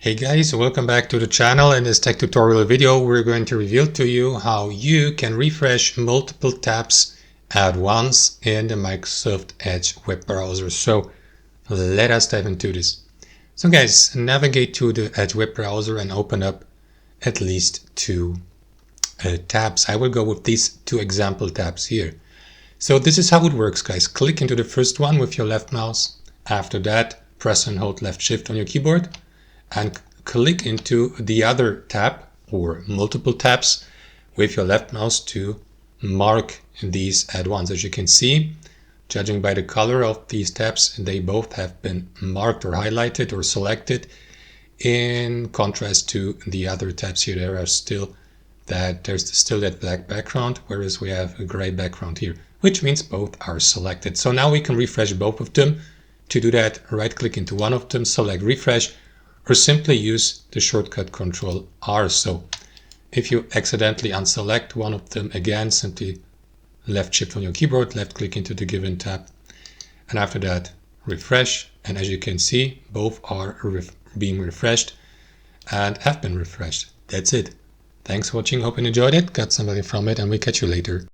Hey guys, welcome back to the channel. In this tech tutorial video, we're going to reveal to you how you can refresh multiple tabs at once in the Microsoft Edge web browser. So let us dive into this. So guys, navigate to the Edge web browser and open up at least two tabs. I will go with these two example tabs here. So this is how it works, guys. Click into the first one with your left mouse. After that, press and hold left shift on your keyboard and click into the other tab or multiple tabs with your left mouse to mark these at once. As you can see, judging by the color of these tabs, they both have been marked or highlighted or selected. In contrast to the other tabs here, there's still that black background, whereas we have a gray background here, which means both are selected. So now we can refresh both of them. To do that, right click into one of them, select refresh, or simply use the shortcut Control R. So if you accidentally unselect one of them, again, simply left shift on your keyboard, left click into the given tab, and after that refresh. And as you can see, both are being refreshed and have been refreshed. That's it. Thanks for watching. Hope you enjoyed it, got something from it, and we catch you later.